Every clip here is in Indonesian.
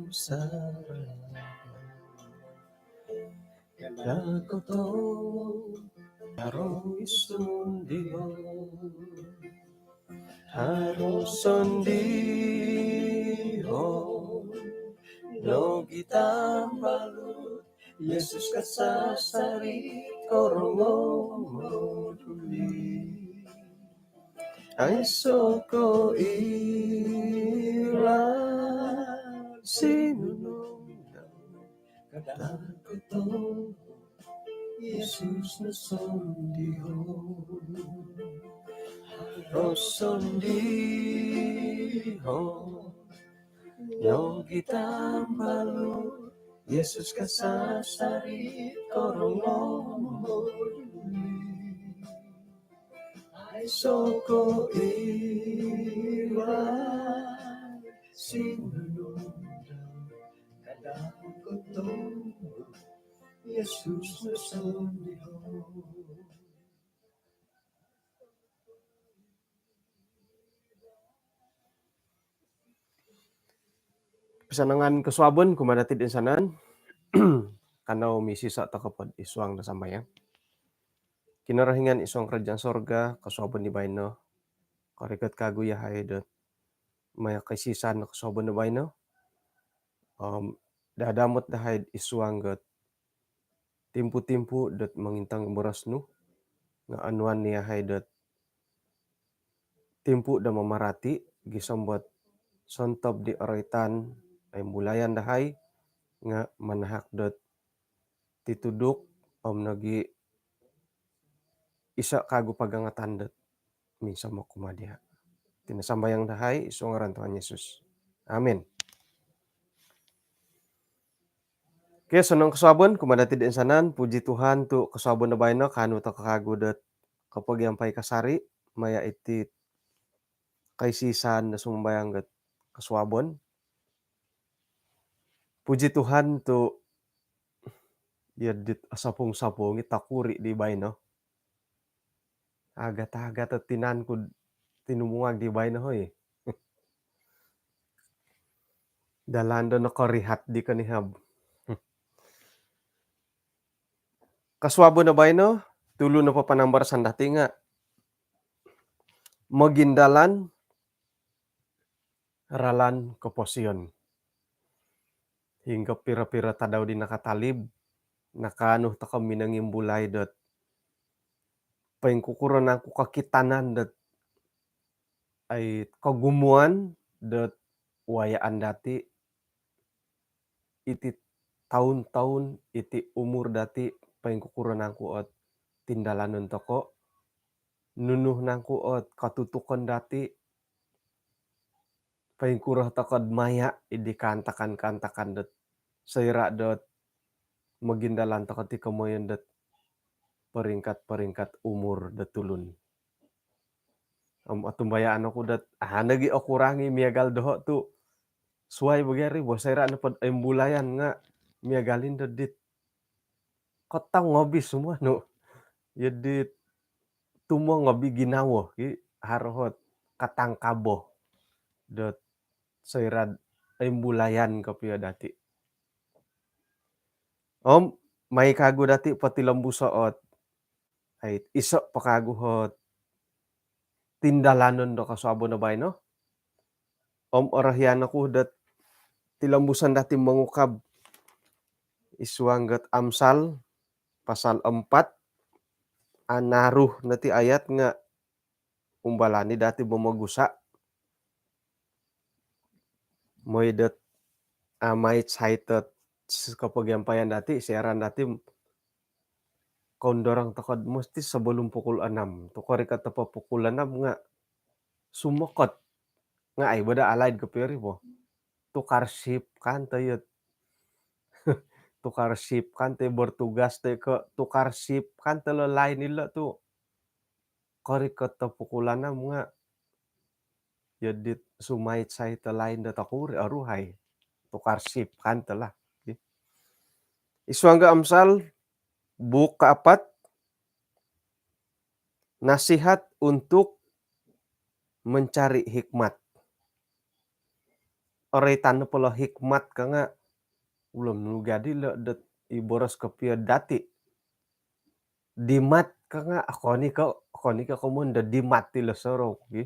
sarana kadakoto karo isundiho harus sondiho no kita balut Yesus kasasari korongo moduli ay soko ira sinunong kadakoto Yesus na sondiho Rosondiho Yo kita balu Yesus kasasari korongo ay soko ira sinunodang kadang koto Yesus na sondiho Pesanangan kesuabon kumadati din sanan kanau misi sa takapod isuang na sambayang. Kinarahingan isuang kerajaan sorga kesuabon di bayno. Karikat kagu ya hayadot. Maya kaisisan na kesuabon di bayno. Dadamot da hayad isuang got. Timpu-timpu dot mangintang beras nu. Nga anuan niya hayadot. Timpu da mamarati. Gisambot sontop di oraitan. Ay mulayan dahay. Nga manahak dot tituduk nagi isa kagu pagangatan dot minsan mo kumadiha. Tinasambayang dahay iso ngaran Tuhan Yesus. Amin. Kaya sanang kasabon kumadati din sanan puji Tuhan tu kasabon na bayno kanu ta kakagu dot kapag yampay kasari maya iti kaisisan na sumbayang got kaswabon. Puji Tuhan tu yadit asapong-sapong itakuri di bayno. Agat-agat at tinan ko tinumuag di bayno hoy. Dalando na karihat di kanihab. Kaswabo na bayno, tulo na papanambar sandati nga. Magindalan, ralan keposyon. Hingga pira-pira tadaw di nakatalib, nakaano ta kami nangimbulay dot. Paingkukuran ako kakitanan dot ay kagumuan dot wayaan dati iti taon-taon iti umur dati paingkukuran ako at tindalanon toko nunuh nangku at katutukan dati paingkurah takad maya idi kantakan dot sayra dot magindalan takad ti kamoyan dot peringkat umur dot tulun. Atumbayaan ako dot nagi akurangi miagal doho tu suway bagari bosayra na pod ay bulayan nga miagalin dot dit kotang ngobi semua no yadit tumo ngobi ginawo harohot katangkabo dot sayrad ay bulayan kapya dati. May kagu dati pati lambu soot ay iso pakaguhot tindalanon do kaswabo na bayno. Orahyan ako dat tilambusan dati mangukab iswanggat Amsal pasal 4 anaruh nati ayat nga umbalani dati bumagusa moy dat may excited kapag yampayan dati siaran dati kondorang takad musti sebelum pukul 6 tukari kata pa pukul 6 nga sumokot nga ay bada alaid kapiri po tukar shift kan tayot tukar shift kan te bertugas te ke tukar shift kan te lain nila tu kari kata pukul 6 nga yadit sumait say te lain datakuri aruhay tukar shift kan telah iswangga Amsal buk keempat nasihat untuk mencari hikmat. Oray tano polo hikmat ka nga, ulun nu gadi lo det iboros kopia dati. Dimat ka nga ako ni ka komun da dimat ti losorong gi.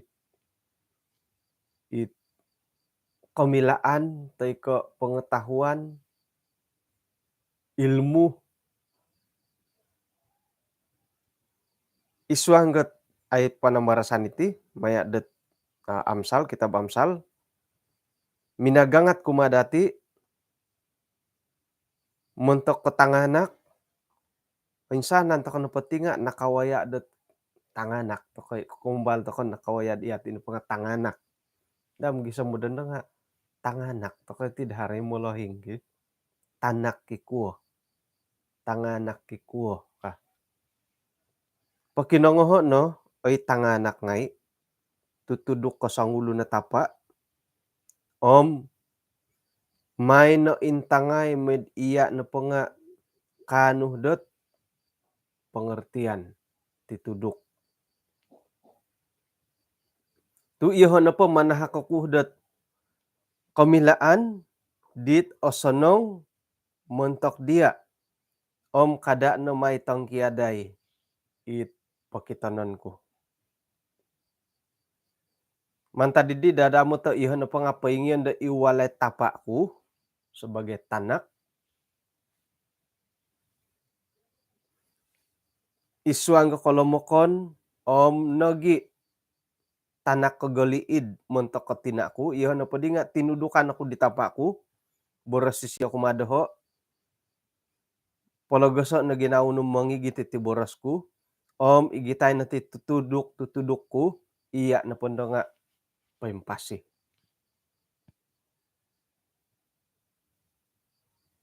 It kamilaan tay ko pengetahuan, ilmu, isuangget ay panambarasan iti maya det Amsal, kitab Amsal, minagangat kumadati mentok ketanganak, insanan token petinga nakawaya det tanganak tokoy kumbal tokon nakawaya iat ini pengatanganak. Dam gisa modenda nga tanganak tokoy ti daharay molohing gi, tanak ki kuo, tanganak ki kuo kah. Pakinongoho 'no, oy tanganak ngai, tutuduk ko sangulo na tapa, om may no intangai med iya na nga kanuh det pengertian ti tuduk. Tu iyoho na po manahakukuh det kamilaan dit osonong mentok dia, om kada no may tangkiaday it pakitanonku. Mantadidi dadamu to iyoho na po nga paingin da iwalay tapaku sebagai tanak, isuang kolomokon om nogi tanak kagaliid mentok katinaku iyoho na podi nga tinudukan aku di tapaku, boros sisio kumadoho, pologoso na ginaunom mangigit iti borosku, om igitay na ti tutudukku, iya na pondo nga paimpasi.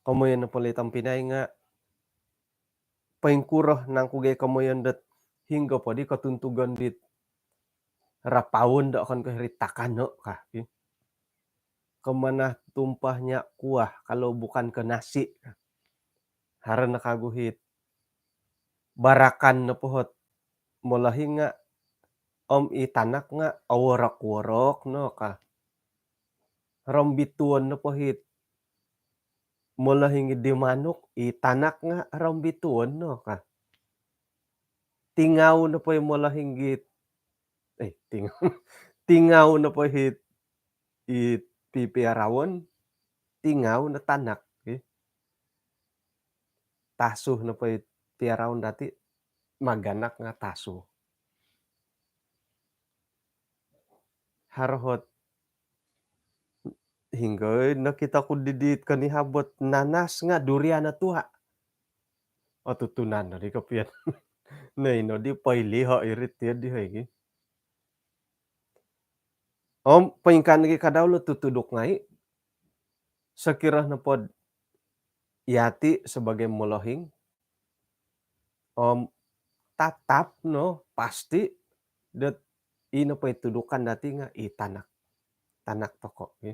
Kamoyan na pala itang pinay nga paingkuroh nang kugay kamoyan dat hingga podi katuntugan dit rapawon da akan kahiritakan no kah. Kemana tumpahnya kuah kalau bukan ke nasi. Hara nakaguhit barakan na pohot molahi nga om itanak nga aworok-worok no kah. Rambituan na pohit molahi di manok itanak nga rambituan no kah. Tingaw na po molahinggit tingaw tingaw na pohit pipiarawon, tingaw na tanak tasuh na po piarawon dati maganak nga tasuh. Harohot hingga nakita ko didit kanihabot nanas nga durian na tuha. O tutunan na di kapian. Nay no di pailiho irit ya di gi. Om paingkan gi kadawlo tutuduk ngai, sekirah na pod yati sebagai molohing, om tatap no pasti det ino pa itudukan dati nga itanak, tanak toko gi.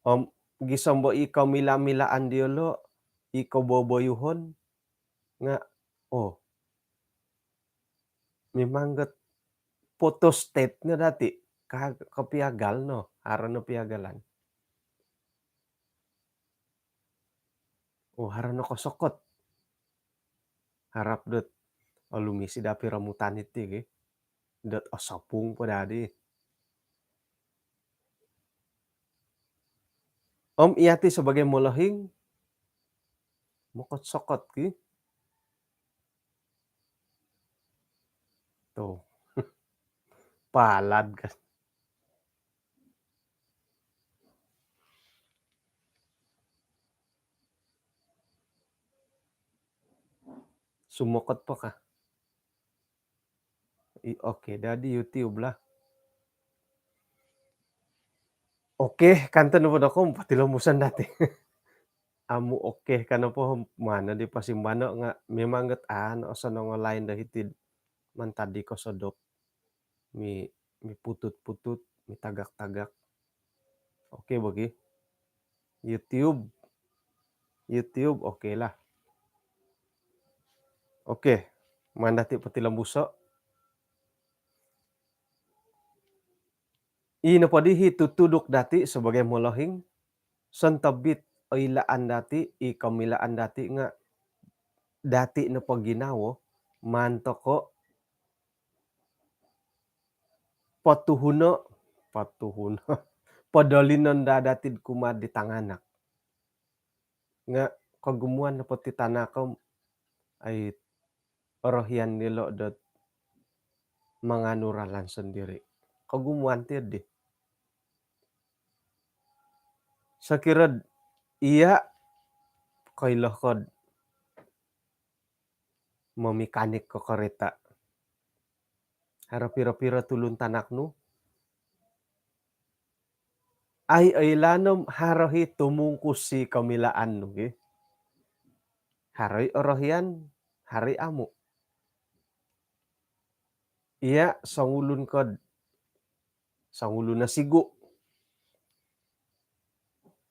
Om gisombo ikaw mila-milaan diyo ikaw boboyuhon nga mimangget photostat nga dati kapiagal no, hara no piagalan. Hara no kosokot. Harap det lumisi dapi ramutan iti gi. Det osopung po dadi. Om iati sebagai molohing mokot-sokot gi. Tuh. Palad kan. Sumokot po ka. Oke, dadi YouTube lah. Oke, kanten po ako patilamusan dati. Amu oke kana po mana di pasimbano nga mimangget osono nga lain dahitid mantadi ko sodok mi putut-putut, mi tagak-tagak. Oke bagi. YouTube oke lah. Oke, mandati patilambuso. ina padihi tutudok dati sebagai molohing, sentabit ilaan dati, kamilaan dati nga dati na pagginawo, mantoko patuhuno patuhuno padalinon da datid kuma di tanganak, nga kagumuan na pati tanakom ay orohian nilo dot manganuralan sendiri. Kagumuan ti di. Sakirad iya kailohkod mamikanik ko kareta. Hara pira-pira tulun tanakno, ay lanom harahi tumungkus si kamilaan no ge. Haroy orohian, hari amo. Iya sangulun kod, sangulun na sigo.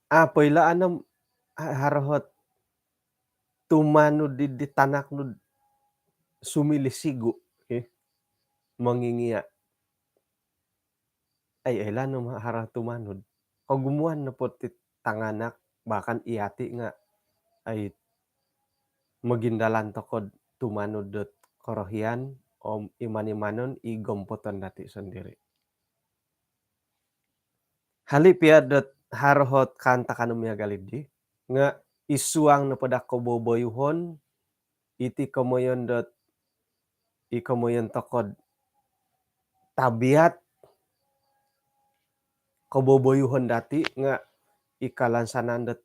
Apay laanam harahot tumano di tanakno sumilisigo eh, mangingia. Ay lanom harah tumanod. Kagumuan na po ti tanganak bahkan iati nga ay magindalan tokod tumanod dot korohian o iman-imanon igompoton dati sendiri. Halipia dot harohot kanta kanumya galibdi nga isuang na pada kaboboyuhon iti kamoyon dot ikamoyon tokod tabiat kaboboyuhon dati nga ikalansanan dot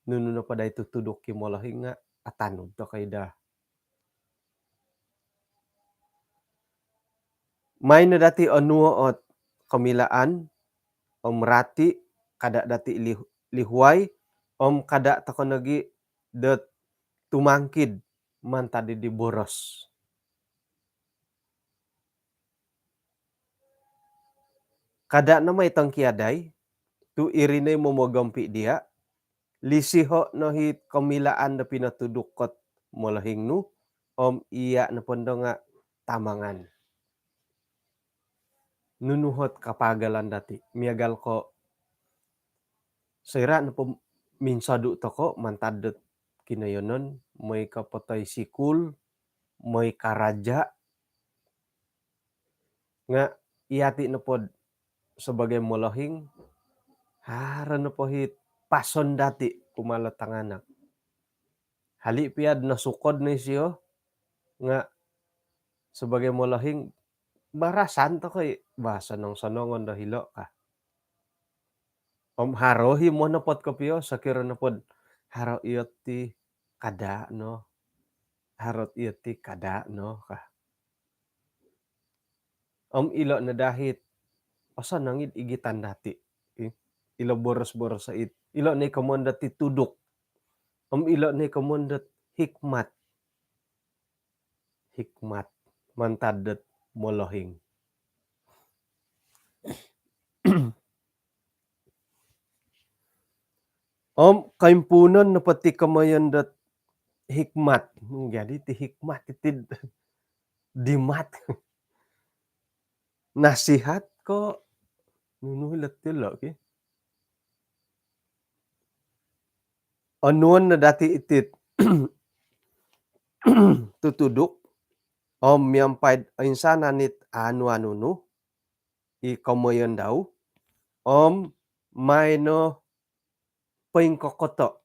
nununo pada itu tudok kimolohi nga atanog to kayda. May na dati onuot kamilaan om rati kada dati lihuay om kada takonagi dot tumangkid man tadi di boros. Kada na may tangkiaday tu irinay momogampi dia lisiho no hit kamilaan na pinatudukot molahing nu om iya na pondo nga tamangan. Nunuhot kapagalan dati miagal ko sira na po minsadu toko mantadot kinayonon may kapatay sikul, may karaja nga iati na pod sebagai molohing hara na po hit pason dati kumalatanganak. Hali piad nasukod na siyo nga sebagai molohing barasan to kay basa ng sanongon dahilo ka. Om harohi mo na pot kopyo sakiro na pod haro iyot ti kada no. Harot iyot ti kada no ka. Om ilo na dahit asa nangid igitan dati. Ilo boros-boros sa it. Ilo na ikamonda ti tudok. Om ilo na ikamonda hikmat. Hikmat. Mantadet molohing. Om kaimpunon na pati kamayan dat hikmat. Jadi ti hikmat ti dimat. Nasihat ko nunulat ti lo ki. Anuan na dati itit tutudok om miampaid insana nit anu nu ikamoyan daw om mayno paingkokoto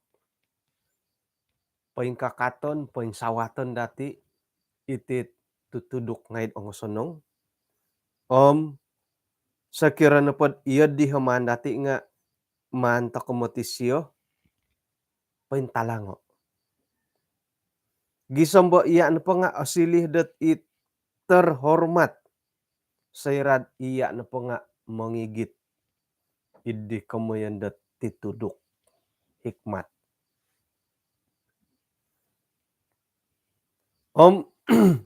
paingkakaton paingsawaton dati itit tutudok ngaid ongosonong om sakira na pod iya di haman dati nga manta komotisyo paintalango. Gisombo iya na po nga asilih dat it terhormat. Sayrad iya na po nga mangigit. Idi kamoyan dat titudok. Hikmat. Om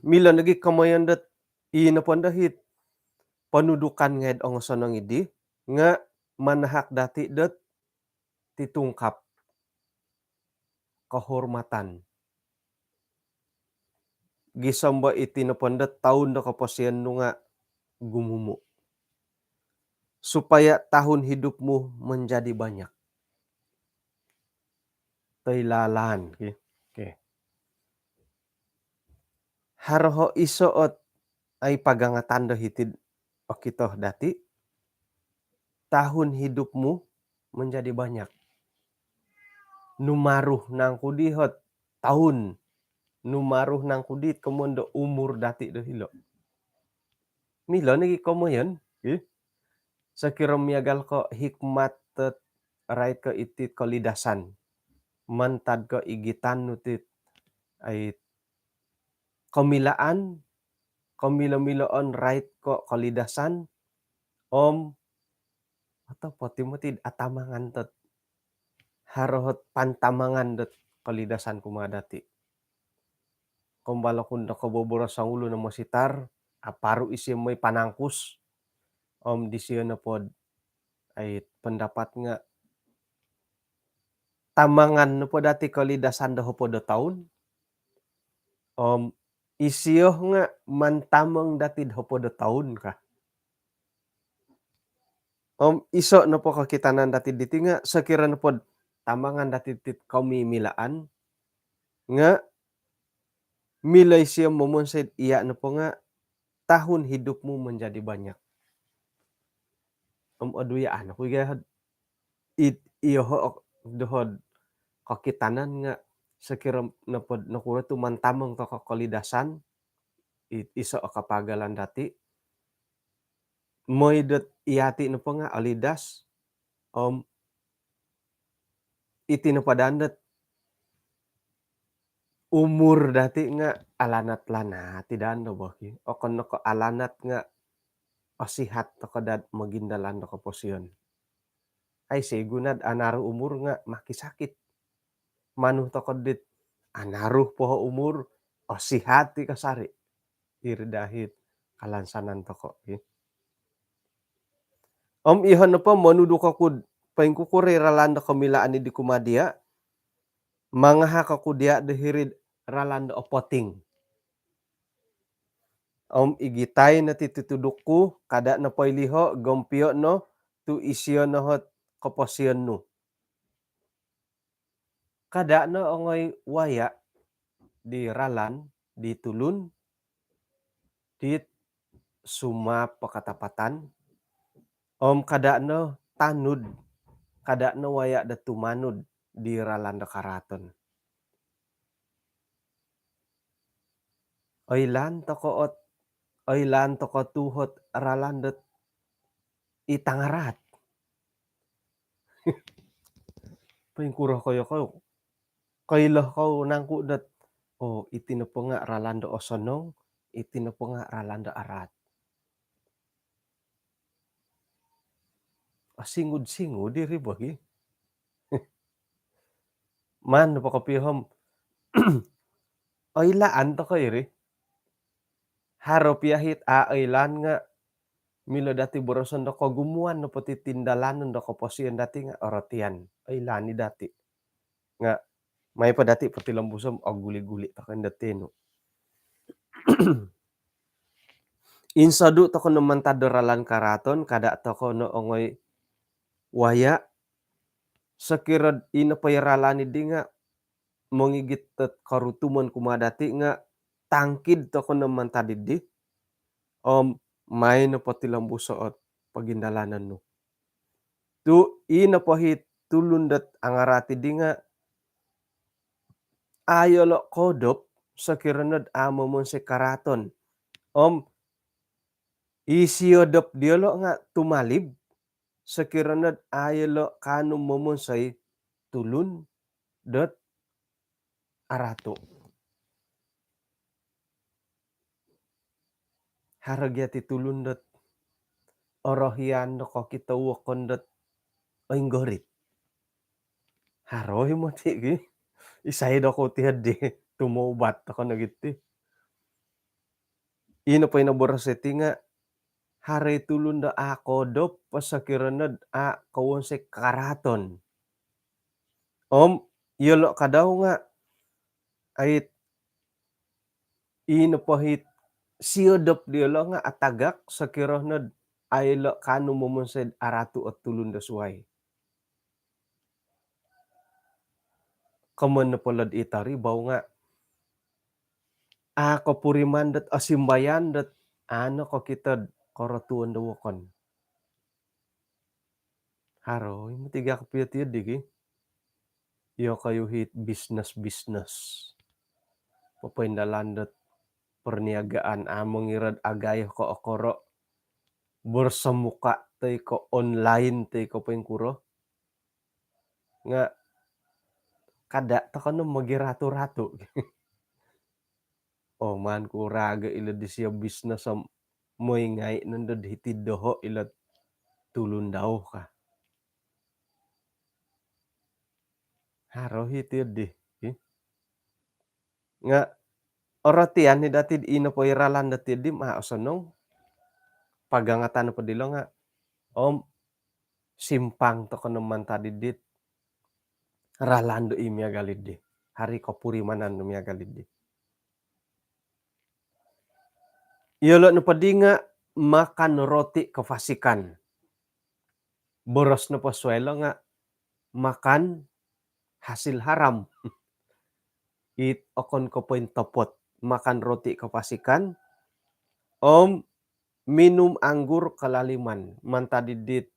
mila nagi kamoyan dat iya na po dahit panudukan ngayad ang sonong idi nga manahak dati dat titungkap kahormatan. Gisombo iti na po dat taon na kapasyan no nga gumumu. supaya tahun hidupmu menjadi banyak. Teuy ge. Oke. Haroho isoot ai pagangatan do hitid okitoh dati, tahun hidupmu menjadi banyak. Numaruh nang kudihot tahun, numaruh nang kudit komondo umur dati do hilo. Milo nigi komoyen, ih. Sakira miagal ko hikmat rait ko itit kolidasan. Mantad ko igitan nutit ay komilaan, komilo-miloon rait ko kolidasan, om atau poti mo tid atamangan tot harohot pantamangan dot kolidasan kumaha dati. Kumbalo kun da kaboboros sa ulo na mositar, paru isi moy panangkus, om disiyo na pod ay pendapat nga tamangan no po dati kalidasan da hopodo taon, om isiyo nga mantamong datid hopodo taon ka. Iso no po kakitanan dati diti nga sakira na pod tamangan dati tit kamimilaan nga milay siya momonsed iya na po nga tahun hidupmu menjadi banyak. Aduyaan ako gayad iyoho dohod kakitanan nga sakira na pod nakuro tu mantamong to kakalidasan iso kapagalan dati moy iyati na po nga alidas iti napadandat umur dati nga alanat lanat ti daan do boh o ken ko alanat nga sihat to kadad magindalan do kaposiyon. Ay segunad anaro umur nga makisakit. Manuh to kodit anaruh poho umur sihat ti kasari. Iri dahit kalansanan to ko. Ihon na po manudo kakud paingkukuri ralanda kamilaan ni di kumadia, mangaha kakudia dehirid ralanda o poting. Igitay na titutudukku kada na liho gompio no tu isiyo no hot kaposiyon no. Kada no ongoy waya di ralan di tulun dit suma pakatapatan kada no tanud kada no waya da tumanud di ralanda karaton. Oilan tokoot oilan toko tuhot ralandet itangarat. Paingkurah kayo kailah kau nangku dat iti na po nga ralanda osonong, iti na po nga ralanda arat. Singud-singud diri bogi. Man napakapihom oilaan to kayo ri. Harap yahit ailan nga milo dati boroson do kagumuan no pati tindalanon do kaposiyon dati nga orotian. Ailan ni dati. Nga may pa dati pati lambusom guli-guli ta ken dati no. Insadu to kono mantad ralan karaton kada to kono ongoy waya sakirad inapayaralani di nga mangigit tet karutumon kumaha dati nga tangkid to kono mantadid di may no pati lambusoot pagindalanan no. Tu inapahit tulundat angarati di nga ayolo kodop sakiranad amomon si karaton. Isiyodop diolo nga tumalib sakiranad ayolo kanum momonsay tulun dot arato. Haragya ti tulun dot orohian no kokitawokon dot oinggorit. Haroy mo ti isay do ko ti haddi tumaubat ako nagiti. Ino pa'y naboroseti nga haray tulun da kodop pasakiranad kawon si karaton. Yolo kadaw nga ay inapahit siyodop diolo nga atagak sakiranad ailo kanu momonsed aratu at tulun da suway. Kemen nepeled itari bau nga, kopuriman det asimbayan det ano ko kited korotuon da wokon. Haroy matiga kapiyet-yet di ki, iyo kayo hit bisnes-bisnes. Papaindalan det perniagaan among irad agayah ko okoro bersemuka tei ko online tei ko pengkuro nga kada to kano magiratu-ratu. Oh man kuraga ila di siya bisnes sam moingay nandad hitid doho ila tulun daw ka. Haro hitid di. Nga oratian ni datid ino po iralan datid di maasonong pagangatan pa dilo nga om simpang to kano man tadidit ralando imya galid di. Hari ko purimanan no miya galid di. Iyolo no padi nga makan roti kefasikan. Boros no pasuelo nga makan hasil haram. It okon ko poin topot makan roti kefasikan om minum anggur kalaliman mantadidit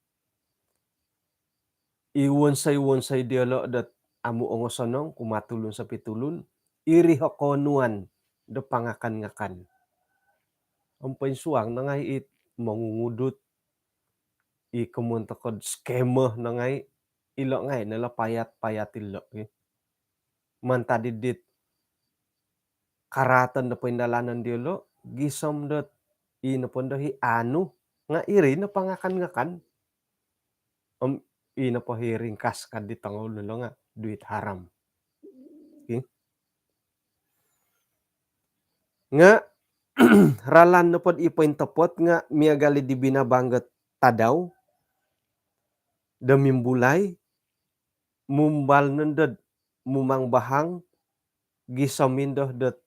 iwonsay dialo dat amu ongosonong kumatulun sa pitulun iri hokonuan da pangakan-ngakan. Ang painsuang na ngay it mangungudot ikemun tokod skemah na ngay ilo ngay nala payat-payat ilo. Mantadidit karatan da paindalanan dialo gisom dat inapon dahi anu nga iri na pangakan-ngakan. Ina po hiringkas kadit tangol nulo nga duit haram. Nga ralan na pod ipoin topot nga miagali di binabangget tadaw da mimbulay mumbal nended mumang bahang gisamindoh det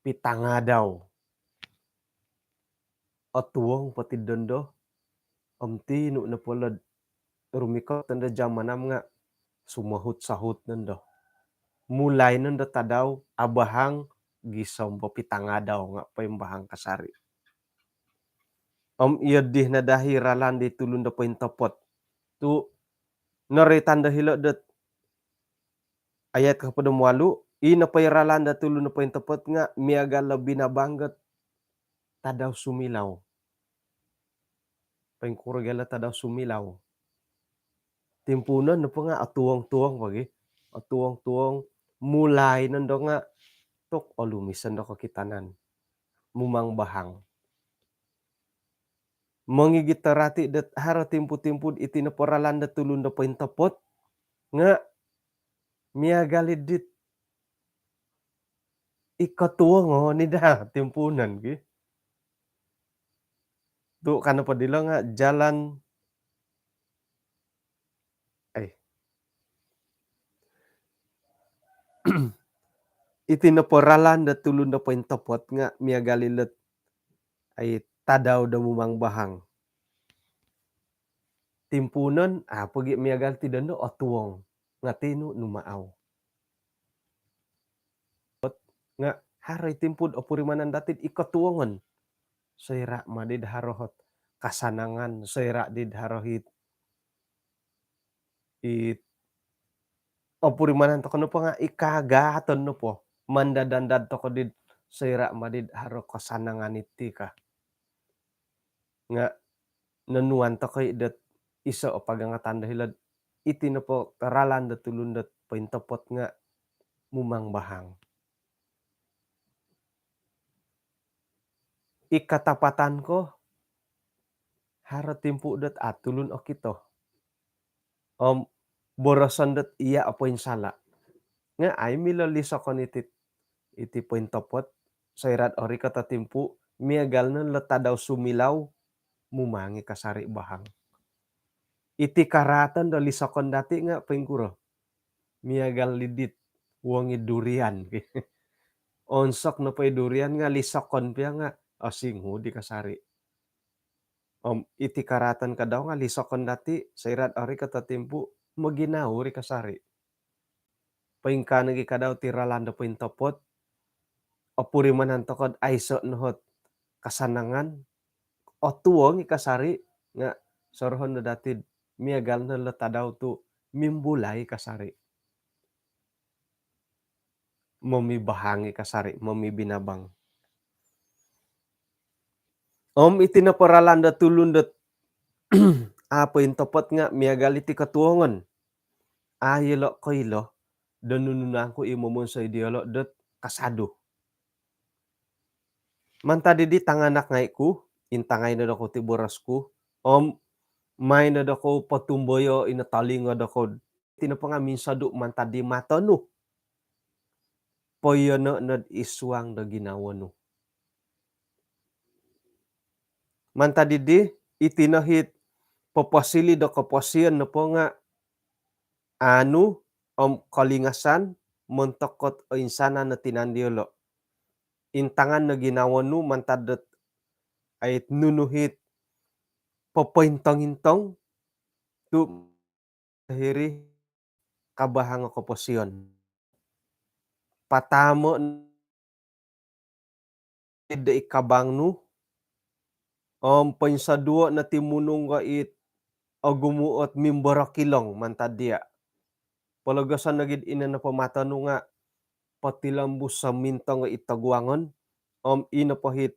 pitangadaw. Atuong pati dondo amti nu na polad rumikot tanda jamanam nga sumahut-sahut nendo. Mulai nendo tadaw abahang gisom pitangadaw nga paimbahang kasari. Iya dih na dahi ralan di tulun da poin topot. Tu naritan da hilo det ayat kapada mualu ina pairalan da tulun da poin topot nga miaga lebih na bangget tadaw sumilaw. Pengkuragala tadaw sumilaw. Timpunan na pa nga atuwang-tuwang pagi. Atuwang-tuwang mulai nando nga tok lumisan do kakitanan. Mumang bahang. Mangigit tarati dat hara timpu-timpu iti na paralan da tulun da poin topot nga miagalid dit ikatuwang ni da timpunan ki. Tu kana pa dilo nga jalan iti na paralan da tulun da poin topot nga miagalilet ay tadaw da mumang bahang. Timpunan pagi miagal ti dando atuwang nga tino numaaw. Nga haray timpud o purimanan datid ikatuwangan. Sayra madid harohot kasanangan, sayra did harohit o purimanan to kano pa nga ikagaton no po. Mandadandad to ko did sayra madid haro kasanangan iti ka. Nga nanuan to kay dat isa o pagangatan dahilad iti na po taralan da tulun dat poin topot nga mumang bahang. Ikatapatan ko haro timpu dat tulun o kito. Borosan dat iya apoin sala. Nga ay milalisa kon iti poin topot sayrat ori kata timpu miagal nan leta daw sumilaw mumangi kasari bahang. Iti karatan da lisakon dati nga pengkuro. Miagal lidit wangi durian. Onsok na pay durian nga lisakon piya nga asingho di kasari. iti karatan kadaw nga lisokon dati sairad ari katatimpo maginaw ri kasari. Paingkanag ikadaw ti ralando paintopot, apuri man tokod ayso nohot kasanangan o tuwang ikasari nga soroon na datid miagal na latadaw tu mimbulay kasari. Mamibahangi kasari, mamibinabang. Iti naparalanda tulundet paintopot nga miagal iti katuongon. Ayelo koylo danununangko imomon sa ideolo det kasado. Manta didi tanganak ngayku, intangay na dako ti borosku, may na dako patumboyo inatalingod ako. Tinapanga minsado manta di matano. Poyono nad iswang da ginawano. Manta didi itinahit papasili da kapasian na po nga kalingasan montokot o insana na tinandiolo. Intangan na ginawano mantadet ay nunuhit papaintong-intong tu hiri kabahang a kapasyan. Patamo da ikabangno painsaduo na timunong nga gumuot mimbarakilong mantadya. Palagasan na gid ina na pamatano nga patilambus sa minta nga itagwangon inapahit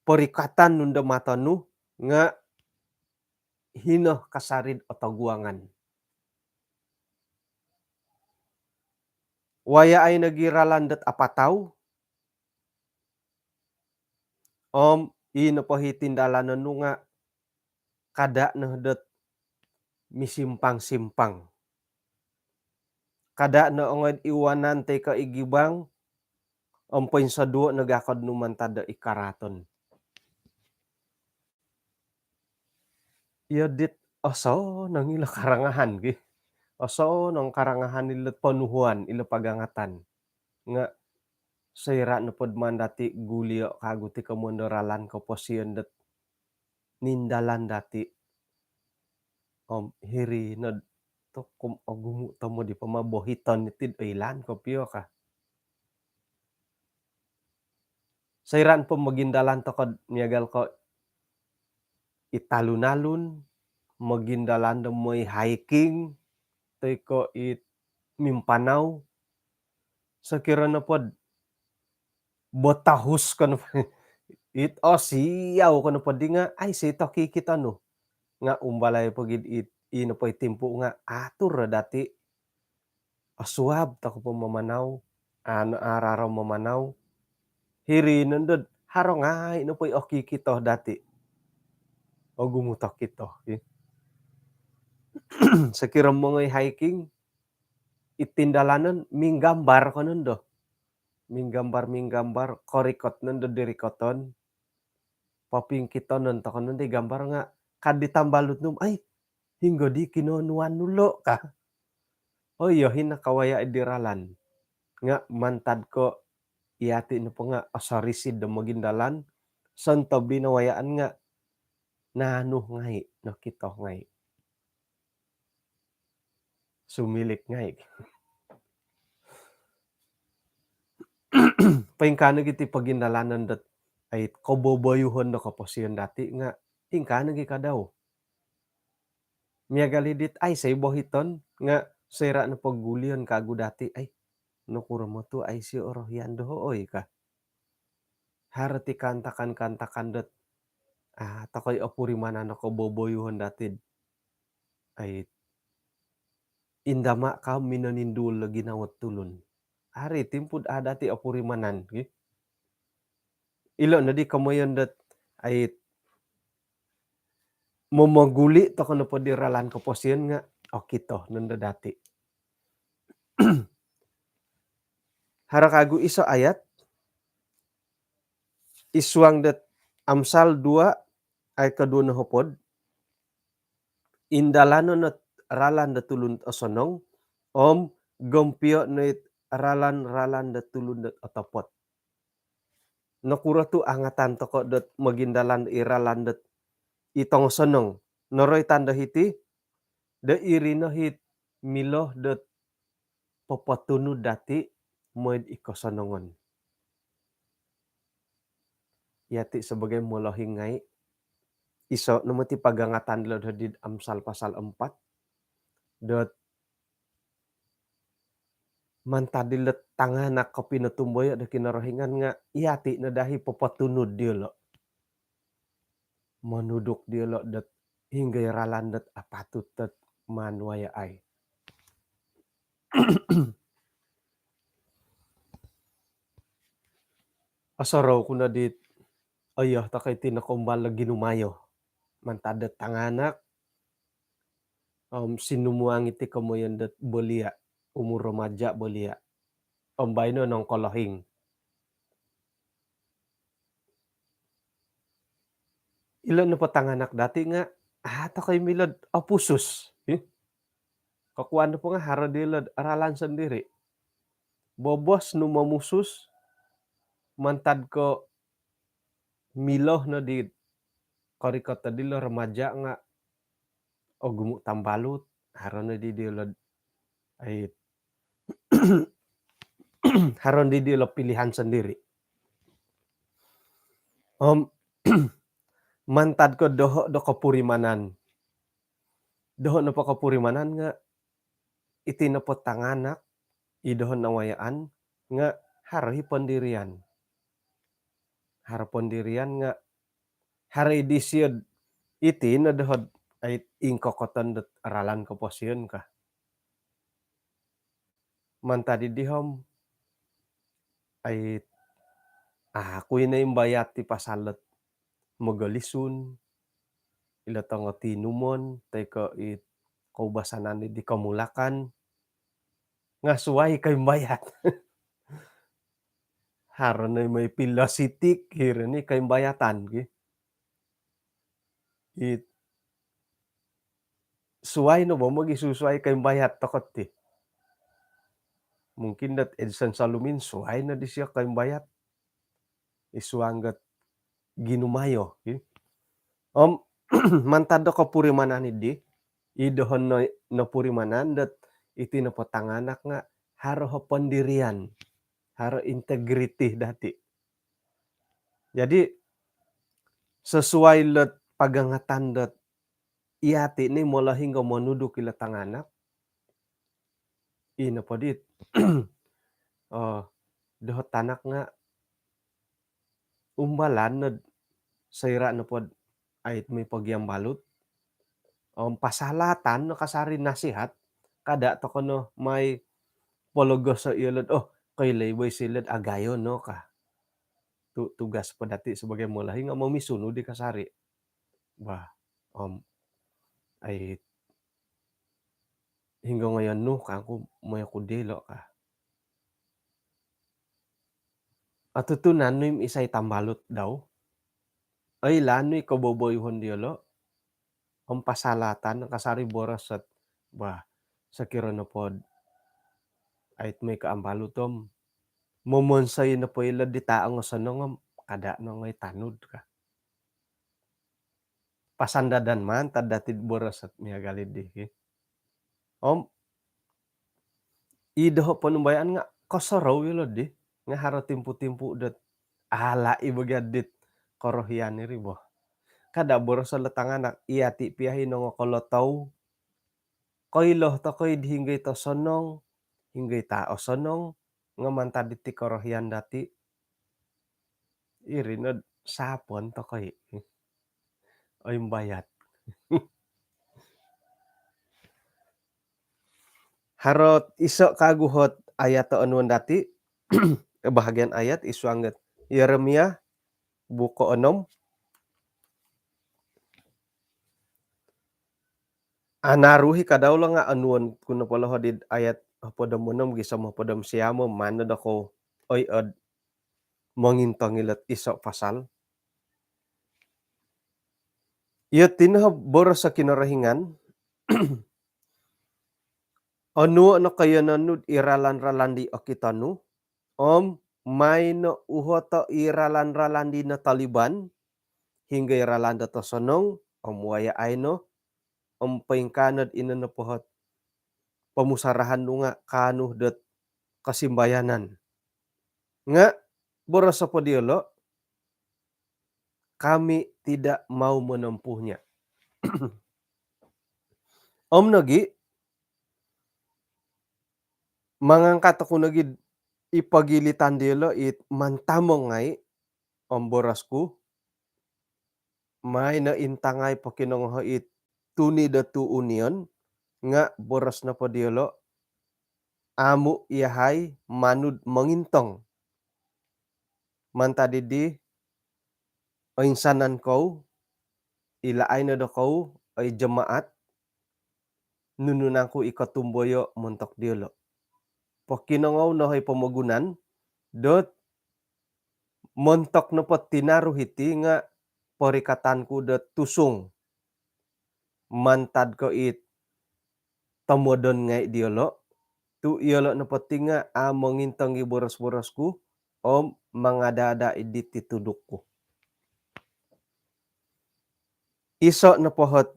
parikatan nunda matano nga hino kasarid a tagwangan. Waya ay nagiralandet a pataw, inapahit tindalanan no nga kada nadet misimpang-simpang. Kada na ongod iwanan ti kaigibang painsaduo nagakad no mantada ikaraton. Yadit aso nang ila karangahan gi. Aso nang karangahan ila panuhuan ila pagangatan nga sayra na pod man dati gulio kago ti kamondoralan kapasian det nindalan dati hiri nad to gumu ta mo di pamabuhiton itid aylan kopyo ka. Sayran po magindalan to kod miagal ko italunalun, magindalan da moy hiking, tay ko mimpanaw, sakira na pod botahus kono siyaw kono pod di nga ay sito kikita no. Nga umbalay po gid ino pa'y timpo nga atur ra dati aswab tako po mamanaw, araraw mamanaw. Hiri nandod harongay no pa'y kikito dati. O gumutok kito. Sakira mo'y hiking, itindalanon minggambar konon do. Minggambar korikot nando dirikoton. Papingkiton non to konon di gambar nga kaditambalud num ay hinggo di kinunuan nulo ka. Yo hinakawaya idiralan. Nga mantad ko iati na po nga asarisid da magindalan santo binawayaan nga nano ngay no kito ngay. Sumilik ngay. Paingkanag iti pagindalanan dat ay kababayuhan da kapasiyan dati nga ingkanag ikadaw. Miagalidit ay say bohiton nga sayra na paggulian kago dati ay nukura mo to ay si orohyan dohooy ka. Harati kantakan dat takoy apuri mana na kababayuhan datid ay indama ka minanindul ginawat tulon. Ari timpud dati apuri manan. Ilo na di kamayan dat ay mamaguli to kono pod diralan kapasiyan nga kito nanda dati. Harakago iso ayat iswang dat Amsal 2 ay kadua na hupod. Indalanon at ralan da tulun asonong gompyo na ralan da tulun dat atapot. Nakura tu angatan to ko dat magindalan iralan dat itong sonong noroy tanda hiti da irina hit miloh da papatunud dati moy iko sonongon. Yati sebagai molo hingai iso no ti pagangatan lo di Amsal pasal 4 dot mantadilet tanganak ko pinutumboy da kinarahingan nga iyati na dahi papatunud dia lo. Manuduk dia lo dat hinggay ralandet apatut tet manwaya ay. Asaraw ko na dit ayah takay tinakumbal ginumayo. Mantadet tanganak sinumuang iti kamoyan dat belia umur remaja belia. Bayno nong kolohing. Ilan na patanganak dati nga takay milad apusus. Kakuan na po nga hara dilad aralan sendiri. Bobos no mamusus mantad ko miloh na di karikata dilo remaja nga o gumu tambalut haron na di dilad ay haron di dilo pilihan sendiri. Mantad ko doho do kapurimanan. Doho na pa kapurimanan nga iti na po tanganak idohon na wayaan nga harahi pendirian. Hara pendirian nga haray disyod iti na dohod ay ingkokotan dat aralan kaposyon ka. Mantadi dihom ay kuy na imbayat ti pasalet magalisun ila nga tinumon tay ka kaubasanan di kamulakan nga suway kay bayat. Haron na may pilasitik hirani kay bayatan suway no ba magisusuway kay bayat takot ti. Mungkin dat Edson Salumin suway na di siya kay bayat. Isuanggat ginumayo. Mantado kapurimanan idi idohon no purimanan dat iti na patanganak nga haro pendirian. Haro integrity dati. Jadi sesuai let pagangatan dat iyati ni mula hingga manuduk ila tanganak ina padit doho tanak nga umbalan na sayra na pod ay may pagyambalut pasalatan no kasari nasihat kada to kono may pologos sa ilod kay laybay silid agayon no ka tugas pa dati sebagai mulahi nga mamisunod di kasari ba ay hingga ngayon no kako may kudelo ka atutunan no yung isay tambalot daw ay lanoy kaboboyhon diolo ang pasalatan ng kasari boras at ba sa kironopod ay may kaambalutom momonsay na po ila di taang sanong kada no ngay tanud ka pasandadan man tadatid boras at miyagalid di idaho panumbayan nga kasaraw yun di nga haro timpu-timpu dat ala ibagyad dit korohyan ni ribo kada boras sa latanganak iyati piyahin nga kolotaw koyloh to koy hinggay to sonong hinggay tao sonong nga mantad iti korohyan dati irinod sapon to koy ay bayat. Harot iso kaguhot ayat to anuan dati bahagian ayat isuanget Yeremia buko 6 anaruhi kadawla nga anuan kuno pala hadid ayat podam monom gisamo podam siyamo manod ako oy mangintang ilat iso pasal iya tinha boros sa kinarahingan ano na kaya nanud iralan-ralandi akitanu may no uhoto iralan-ralandi na Taliban hingga iralanda to sonong waya aino paingkaned inana pohot pamusarahan nu nga kanuh det kasimbayanan. Nga boros sapadiolo, kami tidak mau menempuhnya. Om nagi mangangkat aku nagi ipagilitan dielo it mantamong ngai om borosku may na intangay pakinongho it tuni da tu union nga boros na padielo amu iyahay manud mangintong mantadidi oinsanan ko ilaay na da ko ay jemaat nununangku ikatumboyo montok dielo. Pakinongaw na hay pamagunan dot montok na po tinaruh iti nga parikatanku dot tusung mantad ko it tamodon nga diolo tu iolo na pati nga mangintang boros-borosku o mangadada idi titudukku. Iso na pohot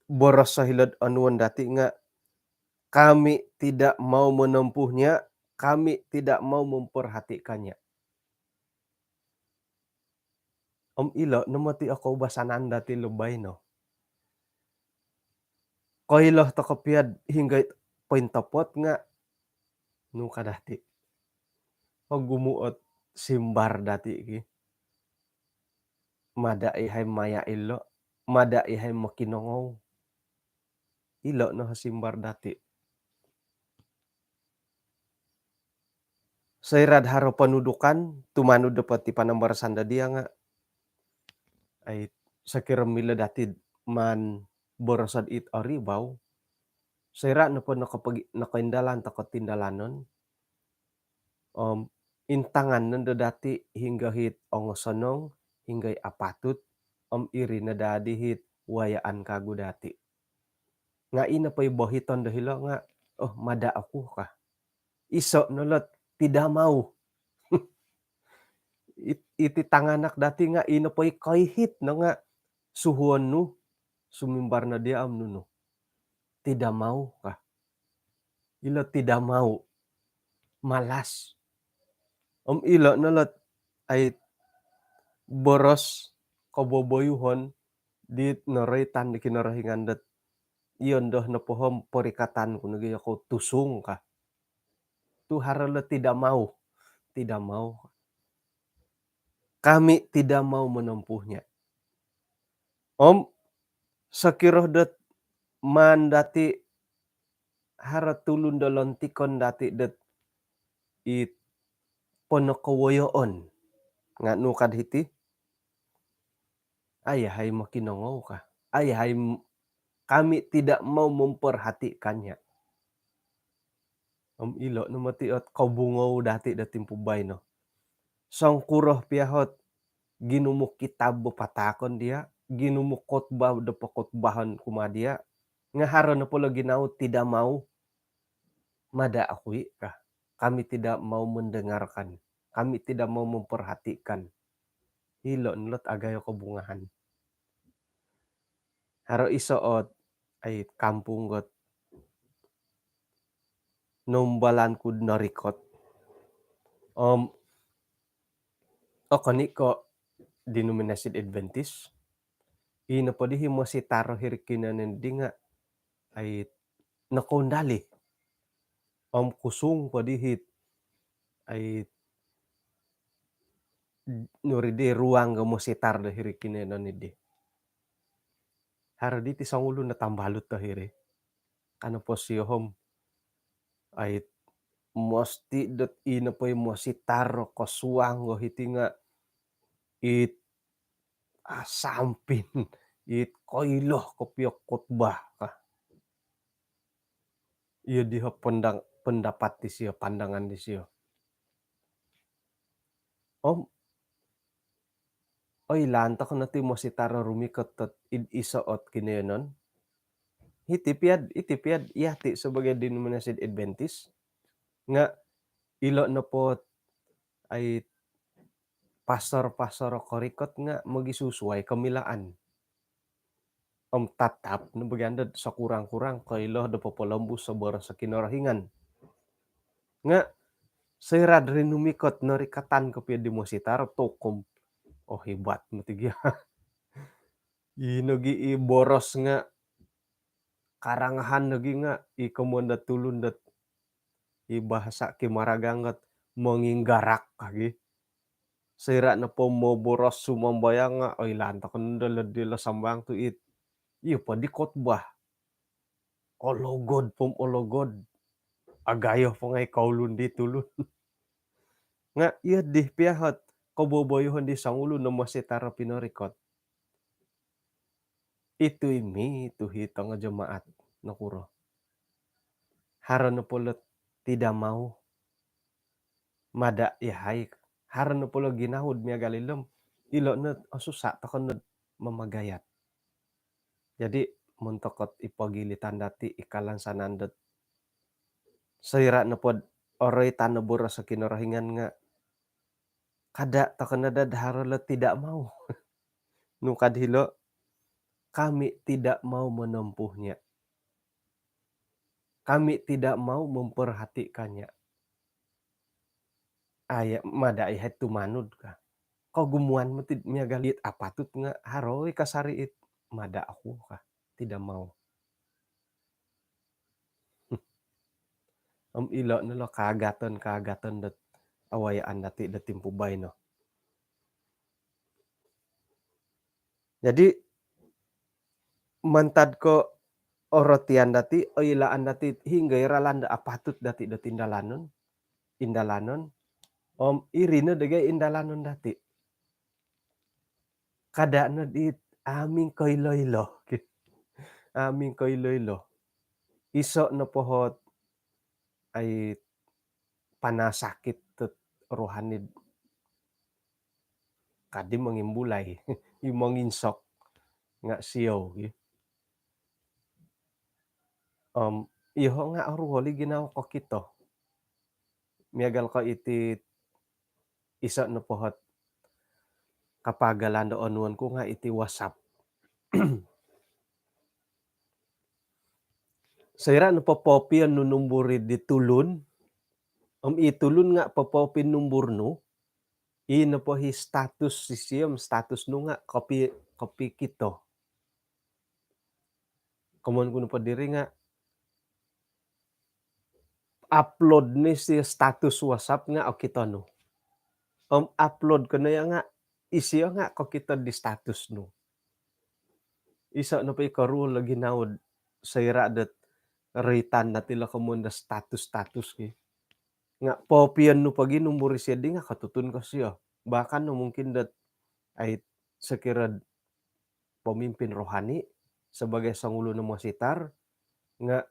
boros sa hilod anuan dati nga kami tidak mau menempuhnya, kami tidak mau memperhatikannya. Om ilo namati ako basanan dati lubay no. Koiloh to kapiad hingga poin topot nga nu kadati. Pag gumuot simbar dati ki. Mada ihay maya ilo, mada ihay makinongaw. Ilo no simbar dati. Sairad haro panudukan tumanud dapat ti panambarasan da dia nga ay sakira mila dati man borosad it aribaw. Saira na po nakaindalan takot tindalanon. Intangan nanda dati hingga hit ongosanong hingga apatut iri na dadi hit wayaan kagu dati. Nga ina pa ibohiton dahilo nga mada aku ka. Iso nolot tidak mau. Iti tanganak dati nga ina pa ikaihit no nga suhuan nu sumimbar na dia am nuno. Tidak mau ka. Ilo tidak mau. Malas. Ilo nolot ay boros kaboboyuhon di naraitan di kinarahingan dat iyon doh na pohom porikatan ko nagay ako tusung ka. Tu harala tidak mau. Tidak mau. Kami tidak mau menempuhnya. Sakiroh dat man dati haratulun dolontikon dati dat it ponokawoyoon nga nukad hiti ayahay makinongaw ka. Ayahay kami tidak mau memperhatikannya. Ilo no matiot kabungaw dati pubay no. Sangkuroh piyahot ginumuk kitab patakon dia, ginumuk khotbah da pakotbahan kumadia, nga haro na pula ginaw tidak mau mada akui ka. Kami tidak mau mendengarkan. Kami tidak mau memperhatikan. Ilo nulot agayo kabungahan. Haro isoot ay kampung got nombalan kud narikot. Okoniko denominasid Adventist. Ina pa dihi mo si taro hirikinanan di nga ay nakondali. Kusung pa dihit ay nuridi ruang ga mo sitar da hirikinanan di. Haro diti sangulo na tambalot ta hiri. Ano po siyohom ay mosti dot ina po mo sitaro kasuang go hiti nga it sampin it koiloh kopiyok kotbah ka. Iya diha pendapat di siyo, pandangan di siyo. Ilanta ko na ti mo si taro rumikot tot isoot kinenon. Iti piad iyati sebagai denominasid Adventist nga ilo na po ay pastor korikot nga magisusuay kamilaan. tatap nu baganda sakurang-kurang kailah da papalembus sabara sakinarahingan. Nga serat ri nu mikot narikatan kapia di Mositar tokom oh hebat nu tigia. Ino gi i boros nga karangahan lagi nga i komun da tulun dat i bahasa Kimaraganget menginggarak kage. Sera na po mo boros sumambayang nga ay lantakan dala sambang tu it. Iyo pa di khotbah. Ologod pom ologod. Agayo po ngay kaulun di tulun. Nga iya di piyahot kaboboyohon di sangulo na masitara pinarikot. Ito'y mi tuhita nga jemaat nakuro. Hara na pulot tidak mau mada yahay. Hara na pulo ginahod miya galilom. Ilo na asusa takon na mamagayat. Jadi muntokot ipagilitan dati ikalansanan dat sayra na pod oroy tanebur sa kinarahingan nga kada takon na dad hara la tidak mau. Nu kadhilo kami tidak mau menempuhnya. Kami tidak mau memperhatikannya. Aya madai het tumanud ka. Kagumuan mo tid miya galit apatut nga haroy kasariit mada ako ka. Tidak mau. Ilo nalo kaagatan dat awayaan dati da timpubay no. Jadi mantad ko orotian dati o ilaan dati hinggay ralanda apatut dati da indalanon irina dagay indalanon dati. Kada na dit aming kailaylo. Aming kailaylo. Iso na pohot ay panasakit tet rohanid kadi mangimbulay yung manginsok nga siyaw iho nga arwali ginaw ko kito miagal ko iti isa na pohot kapagalan do onuan ko nga iti WhatsApp. Sayra no papopian no numburi di tulun itulun nga papopin numbur no ino po hi status sisiyem status no nga kopi kito. Komon kuno pa diri nga upload ni si status WhatsApp nga o kita no. Upload ko na nga isiyo nga ko kita di status no. Isa na pa ikaru lagi naod sayra dat ritan na tila komon da status ki. Nga popian no pagi numburi siya di nga katutun ka siya. Bahkan no mungkin dat ay sekirad pemimpin rohani sebagai sangulo na Mositar nga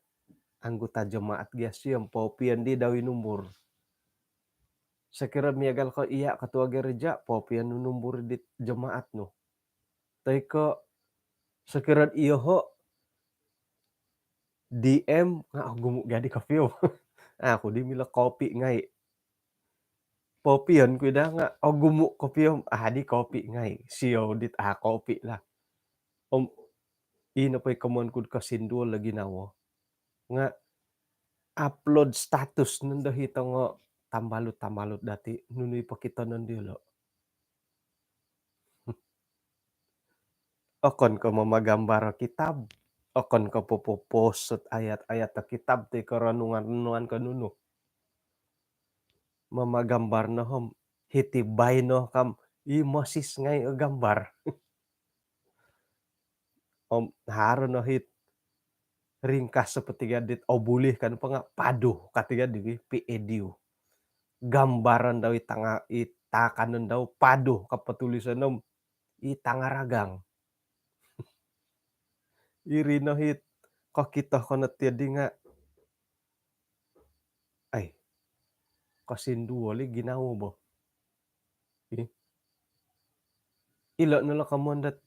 anggota jemaat siya popian di dawi numbur. Sekira miagal ko iya ketua gereja popian nu numbur di jemaat no. Tay ko sekirad iyo ho DM nga gumu gadi ka view. Ako di mila kopi ngai. Popian kuda nga gumu kopi di kopi ngai. Siyo dit kopi lah. Ina pa'y kaman kud kasindol lagi nawo. Nga upload status nun dahita nga tambalot dati nunoy pakita nandilo. Okon ko mamagambar kitab. Okon ko popopost ayat-ayat ta kitab ti karanungan kanuno. Mamagambar no hom hitibay no kam mosis ngay gambar. Haro no hit ringkas seperti gadit bulih kan pa nga paduh katiga di PEDU. Gambaran daw itakanan daw paduh kapatulisan nom itangaragang. Iri no hit kakita ko na tiyadi nga ay kasindu wali ginawa bo. Ilo nala kamon dat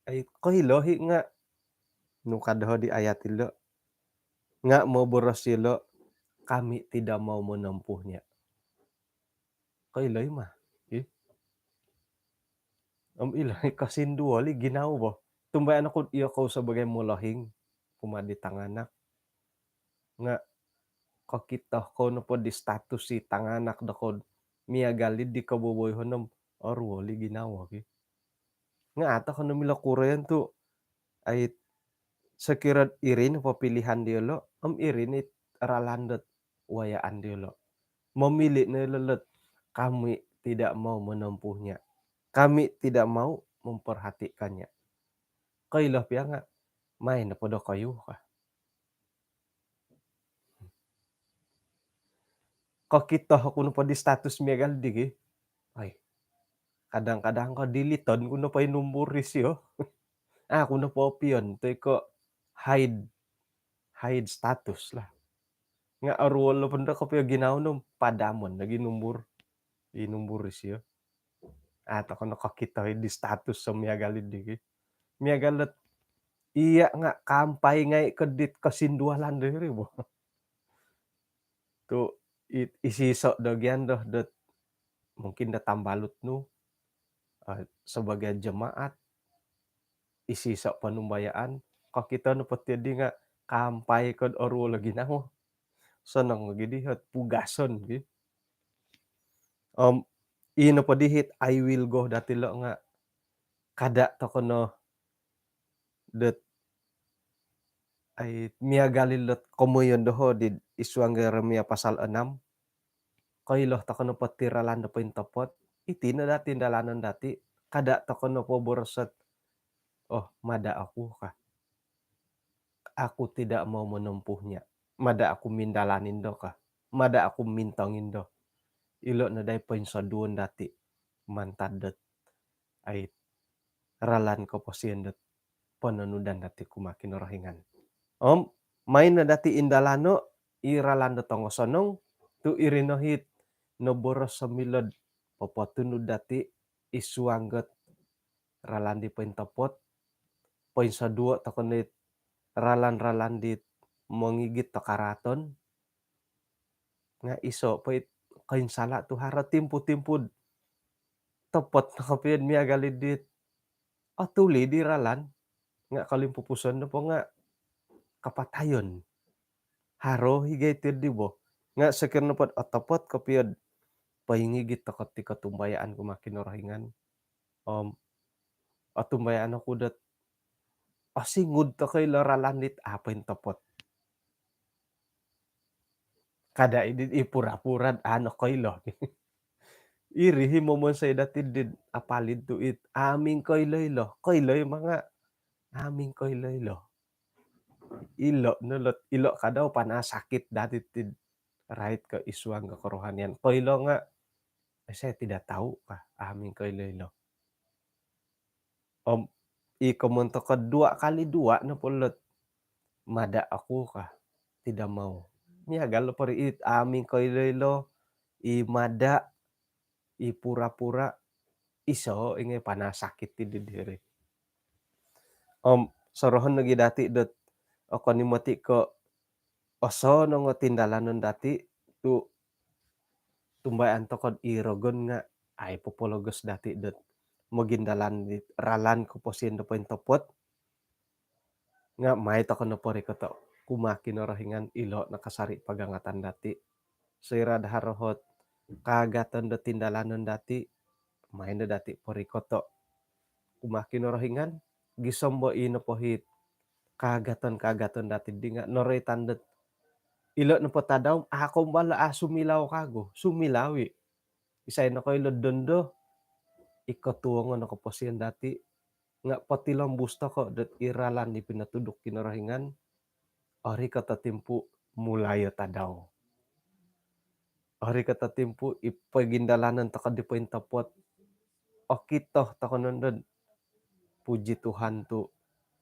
ay kahilohi nga no kadaho di ayat ilo nga mo boros silo kami tidak mau menempuhnya. Kailoy mah. Ilay kasindu wali ginawa bo. tumbayan ako iyo ko sebagai molahing kumadi tanganak nga kakita kono po di status si tanganak dakod miagalid di kaboboyhonom arwali ginawa nga ata kono milakurayan tu ay sekirad irin papilihan diolo irinit ralandet wayaan diolo. Memilih na lelet, kami tidak mau menempuhnya. Kami tidak mau memperhatikannya. Kailah piya nga, may napodo kayo ka. Kakita kuno pa di status miyagal digi, ay kadang-kadang ka diliton kuno pa inumburis yo. Kuno pa opyon toy ko hide hide status lah. Nga arwolo panda ko piyo ginawnom padamon na inumburis yo. Ato kono kakita di status sa miyagalid digi. Miyagalet iya nga kampay ngay kedit kasindualan diri mo. Tu isiso dagyan doh det mungkin datang balut nu sebagai jemaat isiso panumbayaan kakita nu petidi nga kampay kod oru lagi naho seneng gidi het pugason gi. Ino padihit I will go datilo nga kada to kono det ay miagalilot komoyon doho di isuang Yeremia pasal 6. Kailah takono patiralan da paintapot, iti na dati dalanan dati, kada takono po borosot, "Oh, mada aku kah, aku tidak mau menempuhnya, mada aku mindalanin do kah, mada aku mintongin do." Ilo na day painsaduan dati, mantadet ay ralan ko posiendet pananudan dati kumakin orahingan. May na dati indalano, iralanda tongo sonong, tu irinohit no boros sa milod papatunod dati isuangget ralandi paintapot painsadua takonit ralan-ralandit mangigit ta karaton nga iso pait kainsala tu hara timpu-timpud tepot na kapien miagalidit tuli di ralan nga kalimpupuson na po nga kapatayon haro higay ti dibo nga sakirno pod tepot kapien paingigit ta ket ti katumbayaan kumakin orahingan. Atumbayaan ako dat pasingud ta kay laralanit apen tepot. Kada idin ipura-purad ano kaylo. Iri himomon say dati din apalid to it aming kayloy lo, kayloy mga aming kayloy lo. Ilo nulot ilo ka daw panasakit dati tid right ka iswang ka kerohanian. Kaylo nga saya tidak tahu kah aming kayloy lo. Ikomonto ka 2 kali 2 na pulot mada ako kah tidak mau. Miagal lo pariit aming kayloy lo, mada, pura-pura, iso ingay panasakit ti didiri. Sorohan lagi dati det ako ni mati ko oso no nga tindalanon dati tu tumbayan to kod irogon nga ay popologos dati det magindalan di ralan ko posindo paintapot nga may to kono pori ko to kumakin orahingan ilo nakasari pagangatan dati. Sira daharohot kagatan da tindalanon dati may na dati pori ko to kumakin orahingan gisombo ino pohit kagatan-kagatan dati di nga noray tandet ilo na patadaw ako bala sumilaw kago sumilawi isay na koy lodondo ikatuwa nga nakapasiyan dati nga pati lang busta ko dat iralan di pinatudok kinarahingan ori katatimpu mulayo tadaw. Ori katatimpu ipagindalanan ta kadi paintapot okito ta kanunod puji Tuhan tu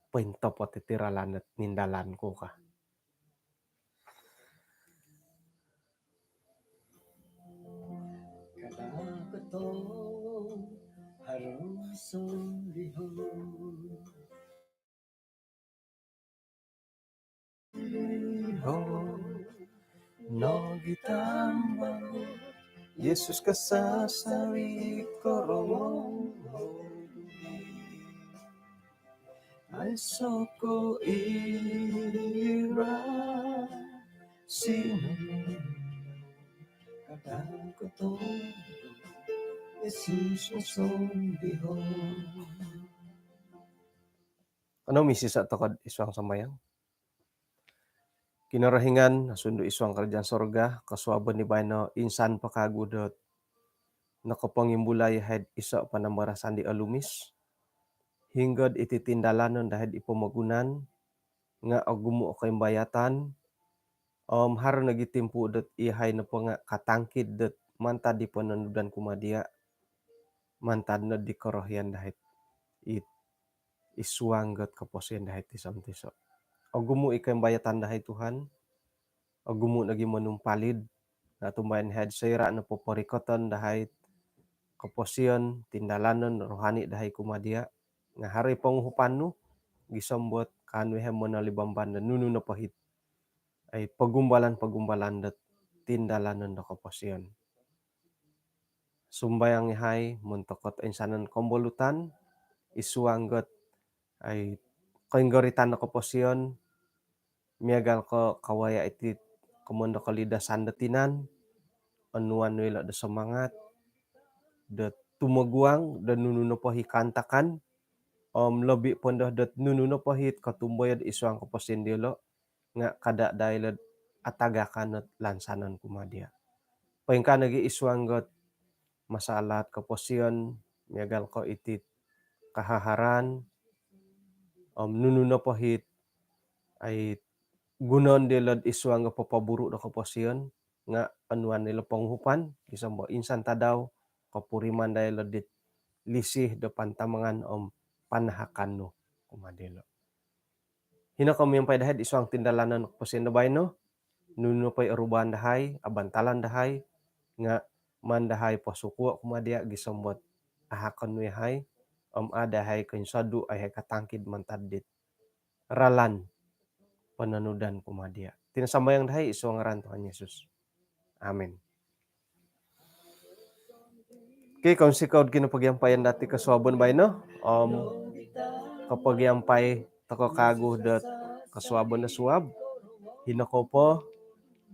paintapot iti ralanat nindalan ko ka. Yesus kasasari koromo Ay soko ira sino kadang ko to Jesus masundihon. Ano misi sa tokod iswang sambayang? Kinarahingan nasundo iswang kerajaan sorga kasuaban ni bayno insan pakagudot nakapangimbulay head isa panambarasan di alumis hinggad iti tindalanon dahil ipamagunan nga agumo kay bayatan haro nagitimpo dat ihay na po nga katangkid dat mantad di pananudan kumadia mantad na di karohyan dahil it iswanggat kaposyan dahil tisam-tiso. Agumo ikay bayatan dahil Tuhan agumo naging manumpalid na tumbayan head sayra na po parikotan dahil kaposyan tindalanon rohani dahil kumadia nga hari panguhupan no gisambot kanwehem mo na libamban na nuno na pahit ay pagumbalan dat tindalanon na kaposyan. Sumbayang ihay muntokot insanan kombolutan isuanggot ay kainggaritan na kaposyan miagal ko kawaya iti komondo kalidasan datinan anuan wela da semangat da tumaguang da nununo pahi kantakan lebih pondoh dat nununo pahit katumbayad isuang kaposyan dilo nga kada dailad atagakan at lansanan kumadia. Paingka nagi isuanggot masalat kaposyan miagal ko iti kahaharan nununo pahit ay gunon dilad isuang nga papaburo da kaposyan nga anuan nila panghupan isang mo insan tadaw kapuriman dahil dit lisih da pantamangan panahakan no kumadilo. Hina kami yang pay dahed isuang tindalanan kaposyan da bayno nuno pay arubahan dahay abantalan dahay nga mandahay pasuko kumadia gisambot ahakan no yahay adahay kainsadu ay katangkid mantad dit ralan pananudan kumadia. Tinasambayang dahay isu ngaran Tuhan Yesus. Amen. Okay, kung sikaw kinapagyampayan dati kasuabon bay no? Kapagyampay takakago dat kasuabon na suab. Hinako po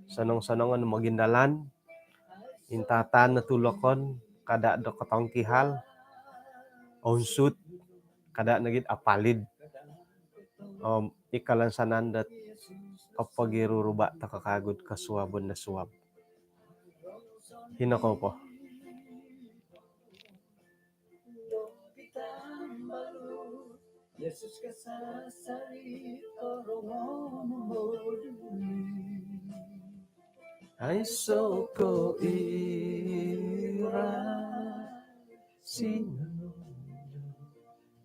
sanong-sanongan magindalan intatan na tulokon kada do katongkihal onsut kada nagit apalid ikalansanan dat kapagiruruba takakagod kasuabon na suab. Hinako po. Yesus kasasari ay soko ira sino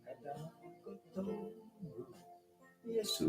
kadang ko to Yesus